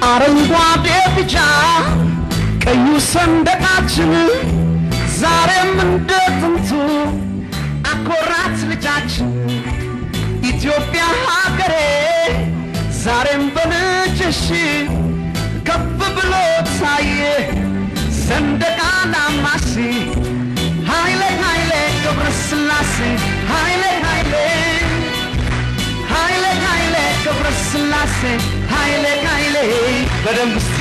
አረንጓዴ ቢጫ ቀዩ ሰንደቃችን ዛሬም እንደ ጥንቱ አኮራት ልጃችን ኢትዮጵያ ሀገሬ ዛሬም በልጅሽ ከፍ ብሎ ታየ ሰንደቅ ዓላማሽ ኃይሌ ኃይሌ ገብረስላሴ ኃይሌ ኃይሌ ኃይሌ ኃይሌ ገብረስላሴ ኃይሌ ኃይሌ በደንብ እስቲ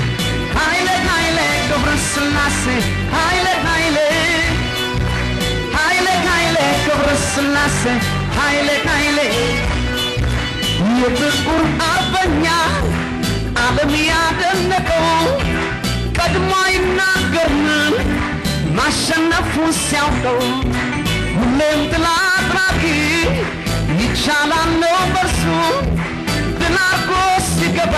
ኃይሌ ኃይሌ ገብረስላሴ ኃይሌ ኃይሌ ኃይሌ ኃይሌ ገብረስላሴ ኃይሌ ኃይሌ የጥቁር አርበኛ ዓለም ያደነቀው ቀድሞ አይናገርም ማሸነፉን ሲያውቀው ሁሌም ድል አድራጊ ይቻላል ነው በርሱ ድል አድርጎ ሲገባ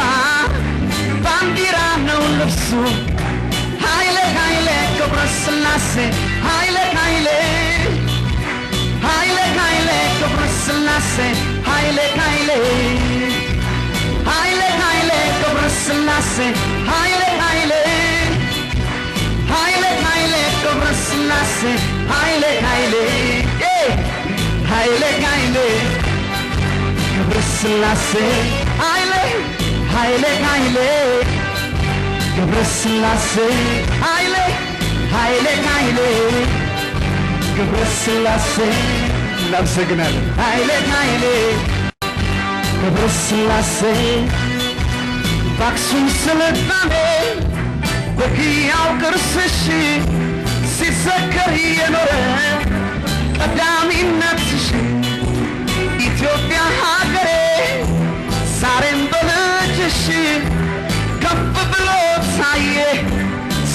ባንዲራ ነው ልብሱ ኃይሌ ኃይሌ ገብረስላሴ ኃይሌ ኃይሌ ኃይሌ ኃይሌ ገብረስላሴ ኃይሌ ኃይሌ ኃይሌ ኃይሌ ገብረስላሴ ኃይሌ ኃይሌ ኃይሌ ኃይሌ ገብረስላሴ ኃይሌ ኃይሌ ኃይሌ ኃይሌ ገብረስላሴ ኃይሌ ኃይሌ ኃይሌ ገብረስላሴ ኃይሌ ኃይሌ ኃይሌ ገብረስላሴ እናመሰግናለን ኃይሌ ኃይሌ ገብረስላሴ በአክሱም ስልጣኔ በሕያው ቅርስሽ ሲዘከር የኖረ ቀዳሚነትሽ ኢትዮጵያ ሀገሬ ዛሬም በልጅሽ ከፍ ብሎ ታየ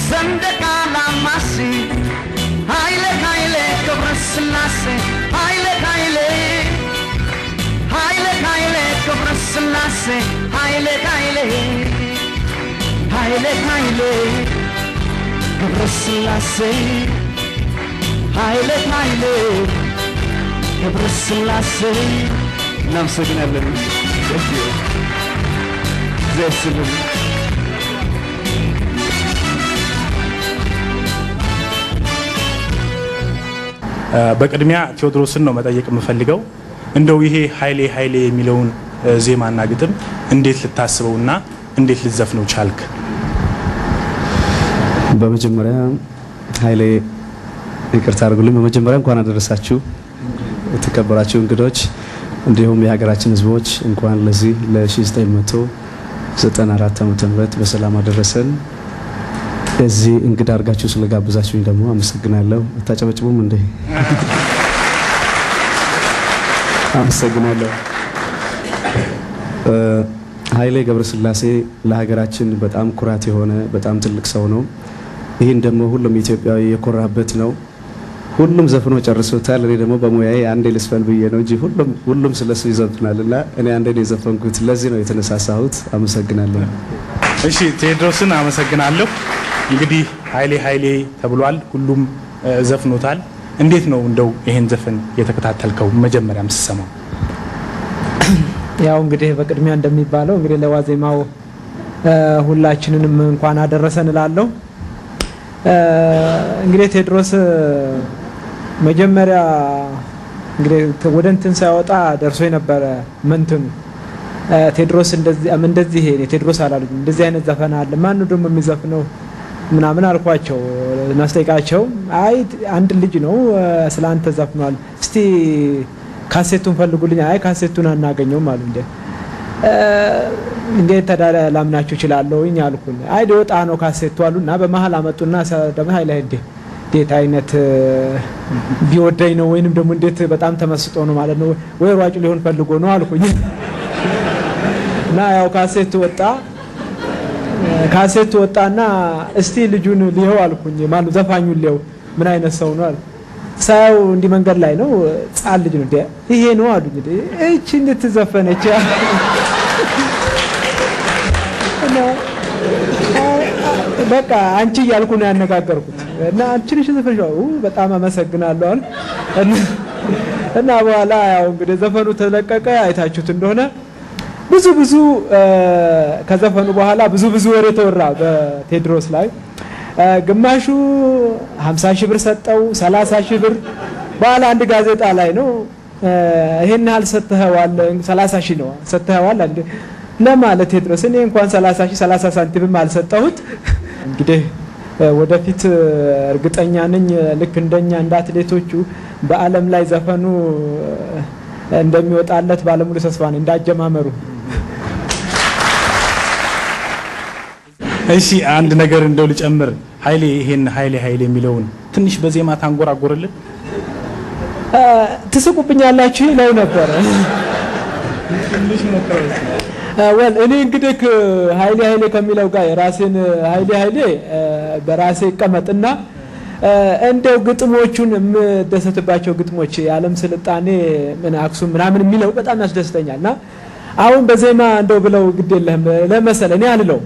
ሰንደቅ ዓላማሽ ኃይሌ ኃይሌ ገብረስላሴ ኃይሌ ኃይሌ ኃይሌ ኃይሌ ገብረስላሴ ኃይሌ ኃይሌ ኃይሌ ኃይሌ ገብረስላሴ ኃይሌ ኃይሌ ገብረስላሴ እናመሰግናለን። ዘስልን በቅድሚያ ቴዎድሮስን ነው መጠየቅ የምፈልገው። እንደው ይሄ ኃይሌ ኃይሌ የሚለውን ዜማና ግጥም እንዴት ልታስበውና እንዴት ልትዘፍነው ቻልክ? በመጀመሪያ ኃይሌ ይቅርታ አድርጉልኝ። በመጀመሪያ እንኳን አደረሳችሁ የተከበራችሁ እንግዶች፣ እንዲሁም የሀገራችን ሕዝቦች እንኳን ለዚህ ለ1994 ዓመተ ምህረት በሰላም አደረሰን። እዚህ እንግዳ አድርጋችሁ ስለጋበዛችሁኝ ደግሞ አመሰግናለሁ። አታጨበጭቡም እንዴ? አመሰግናለሁ። ኃይሌ ገብረስላሴ ለሀገራችን በጣም ኩራት የሆነ በጣም ትልቅ ሰው ነው። ይህን ደግሞ ሁሉም ኢትዮጵያዊ የኮራበት ነው። ሁሉም ዘፍኖ ጨርሶታል። እኔ ደግሞ በሙያዬ አንዴ ልስፈን ብዬ ነው እንጂ ሁሉም ስለሱ ይዘፍናልና እኔ አንዴ ነው የዘፈንኩት። ለዚህ ነው የተነሳሳሁት። አመሰግናለሁ። እሺ ቴዎድሮስን አመሰግናለሁ። እንግዲህ ኃይሌ ኃይሌ ተብሏል፣ ሁሉም ዘፍኖታል። እንዴት ነው እንደው ይሄን ዘፈን የተከታተልከው መጀመሪያም ስሰማው? ያው እንግዲህ በቅድሚያ እንደሚባለው እንግዲህ ለዋዜማው ሁላችንንም እንኳን አደረሰን እላለሁ። እንግዲህ ቴዎድሮስ መጀመሪያ እንግዲህ ወደ እንትን ሳይወጣ ደርሶ የነበረ መንተኑ ቴዎድሮስ እንደዚህ ቴዎድሮስ አላሉኝ እንደዚህ አይነት ዘፈን አለ ማን ነው ደግሞ የሚዘፍነው ምናምን አልኳቸው። እናስጠይቃቸው አይ አንድ ልጅ ነው ስላንተ ዘፍኗል፣ እስቲ ካሴቱን ፈልጉልኝ። አይ ካሴቱን አናገኘውም አሉ። እንዴት ተዳለ ላምናችሁ ይችላልኝ አልኩኝ። አይ ሊወጣ ነው ካሴቱ አሉና በመሃል አመጡና ደግሞ ኃይሌ እንዴት አይነት ቢወደኝ ነው ወይንም ደግሞ እንዴት በጣም ተመስጦ ነው ማለት ነው ወይ ሯጭ ሊሆን ፈልጎ ነው አልኩኝ። እና ያው ካሴቱ ወጣና እስቲ ልጁን ሊየው አልኩኝ። ማለት ዘፋኙን ሊየው ምን አይነት ሰው ነው አልኩ። ሳው እንዲህ መንገድ ላይ ነው ጻል ልጅ ነው ይሄ ነው አሉኝ። እቺ እንዴት ዘፈነች በቃ አንቺ ያልኩ ነው ያነጋገርኩት እና አንቺ ነሽ ዘፈንሽው በጣም አመሰግናለሁ እና በኋላ ያው እንግዲህ ዘፈኑ ተለቀቀ። አይታችሁት እንደሆነ ብዙ ከዘፈኑ በኋላ ብዙ ወሬ ተወራ በቴዎድሮስ ላይ። ግማሹ 50 ሺህ ብር ሰጠው፣ 30 ሺህ ብር። በኋላ አንድ ጋዜጣ ላይ ነው ይሄን ያህል ሰጥተዋል፣ 30 ሺህ ነው ሰጥተዋል አንድ ለማለት ቴዎድሮስ እኔ እንኳን 30 ሺህ 30 ሳንቲምም አልሰጠሁት። እንግዲህ ወደፊት እርግጠኛ ነኝ ልክ እንደኛ እንደ አትሌቶቹ በዓለም ላይ ዘፈኑ እንደሚወጣለት ባለሙሉ ተስፋ ነኝ እንዳጀማመሩ። እሺ አንድ ነገር እንደው ልጨምር። ኃይሌ ይሄን ኃይሌ የሚለውን ትንሽ በዜማ ታንጎራጎርልን? ትስቁብኛላችሁ ይለው ነበር። ወል እኔ እንግዲህ ኃይሌ ከሚለው ጋር የራሴን ኃይሌ በራሴ ቀመጥና እንደው ግጥሞቹን የምደሰትባቸው ግጥሞች የዓለም ስልጣኔ ምን አክሱም ምናምን የሚለው በጣም ያስደስተኛልና አሁን በዜማ እንደው ብለው ግድ የለህም ለመሰለ እኔ አልለው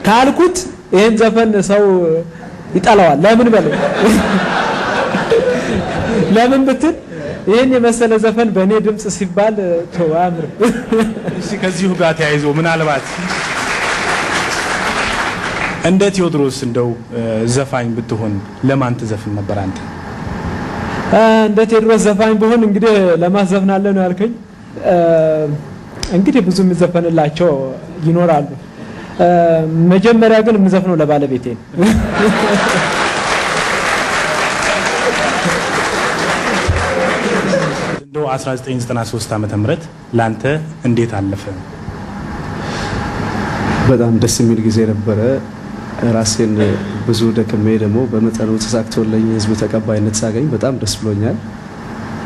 ካልኩት ይሄን ዘፈን ሰው ይጠላዋል። ለምን በለው ለምን ብትል ይሄን የመሰለ ዘፈን በእኔ ድምጽ ሲባል ተዋምር። እሺ ከዚሁ ጋር ተያይዞ ምናልባት እንደ ቴዎድሮስ እንደው ዘፋኝ ብትሆን ለማን ትዘፍን ነበር አንተ? እንደ ቴዎድሮስ ዘፋኝ ብሆን እንግዲህ ለማዘፍናለሁ ነው ያልከኝ። እንግዲህ ብዙ የሚዘፈንላቸው ይኖራሉ። መጀመሪያ ግን የምዘፍነው ለባለቤቴ ነው። እንደው 1993 ዓመተ ምህረት ላንተ እንዴት አለፈ? በጣም ደስ የሚል ጊዜ ነበረ። ራሴን ብዙ ደክሜ ደግሞ በመጠኑ ተሳክቶልኝ ህዝቡ ተቀባይነት ሳገኝ በጣም ደስ ብሎኛል።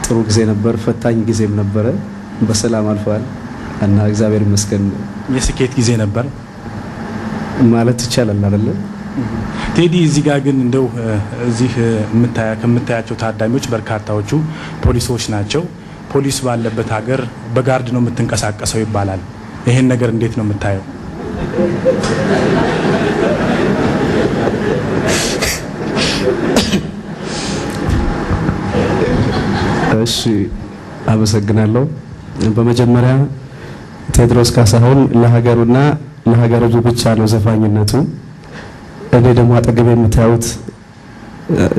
ጥሩ ጊዜ ነበር፣ ፈታኝ ጊዜም ነበረ። በሰላም አልፏል እና እግዚአብሔር ይመስገን የስኬት ጊዜ ነበር ማለት ይቻላል አይደል? ቴዲ እዚህ ጋር ግን እንደው እዚህ ከምታያቸው ታዳሚዎች በርካታዎቹ ፖሊሶች ናቸው። ፖሊስ ባለበት ሀገር በጋርድ ነው የምትንቀሳቀሰው ይባላል። ይሄን ነገር እንዴት ነው የምታየው? እሺ አመሰግናለሁ። በመጀመሪያ ቴዎድሮስ ካሳሁን ለሀገሩና ለሀገሩ ብቻ ነው ዘፋኝነቱ። እኔ ደግሞ አጠገብ የምታዩት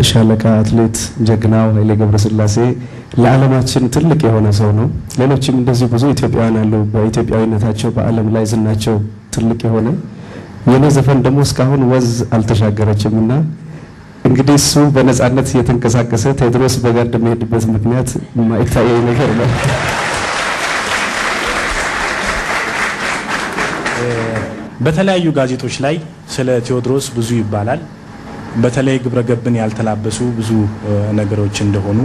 ሻለቃ አትሌት ጀግናው ኃይሌ ገብረስላሴ ለዓለማችን ትልቅ የሆነ ሰው ነው። ሌሎችም እንደዚህ ብዙ ኢትዮጵያውያን አሉ በኢትዮጵያዊነታቸው በዓለም ላይ ዝናቸው ትልቅ የሆነ። የኔ ዘፈን ደግሞ እስካሁን ወዝ አልተሻገረችምና እንግዲህ እሱ በነጻነት የተንቀሳቀሰ ቴዎድሮስ በጋርድ የሚሄድበት ምክንያት የማይታየኝ ነገር ነው። በተለያዩ ጋዜጦች ላይ ስለ ቴዎድሮስ ብዙ ይባላል። በተለይ ግብረ ገብን ያልተላበሱ ብዙ ነገሮች እንደሆኑ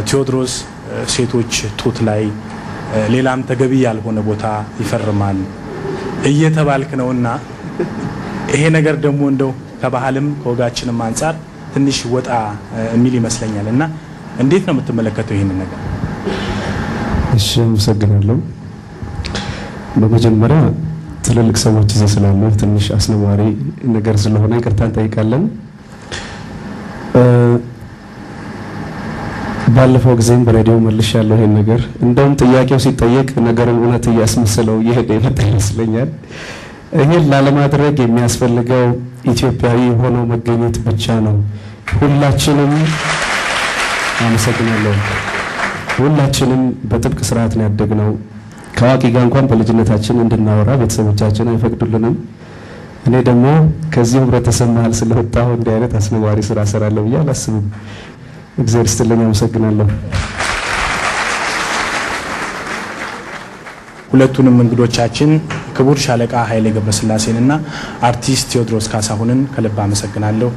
ቴዎድሮስ ሴቶች ጡት ላይ ሌላም ተገቢ ያልሆነ ቦታ ይፈርማል እየተባልክ ነውና ይሄ ነገር ደግሞ እንደው ከባህልም ከወጋችንም አንፃር ትንሽ ወጣ የሚል ይመስለኛል እና እንዴት ነው የምትመለከተው ይሄንን ነገር? እሺ አመሰግናለሁ። በመጀመሪያ ትልልቅ ሰዎች እዚህ ስላሉ ትንሽ አስነዋሪ ነገር ስለሆነ ይቅርታ እንጠይቃለን። ባለፈው ጊዜም በሬዲዮ መልሻለሁ ይሄን ነገር። እንደውም ጥያቄው ሲጠየቅ ነገርን እውነት እያስመሰለው ይሄድ የመጣ ይመስለኛል። ይሄን ላለማድረግ የሚያስፈልገው ኢትዮጵያዊ ሆኖ መገኘት ብቻ ነው። ሁላችንም አመሰግናለሁ። ሁላችንም በጥብቅ ስርዓት ነው ያደግነው። ከአዋቂ ጋር እንኳን በልጅነታችን እንድናወራ ቤተሰቦቻችን አይፈቅዱልንም። እኔ ደግሞ ከዚህ ህብረተሰብ መሀል ስለወጣሁ እንዲህ አይነት አስነዋሪ ስራ እሰራለሁ ብዬ አላስብም። እግዚአብሔር ይስጥልኝ፣ አመሰግናለሁ። ሁለቱንም እንግዶቻችን ክቡር ሻለቃ ኃይሌ ገብረስላሴንና አርቲስት ቴዎድሮስ ካሳሁንን ከልብ አመሰግናለሁ።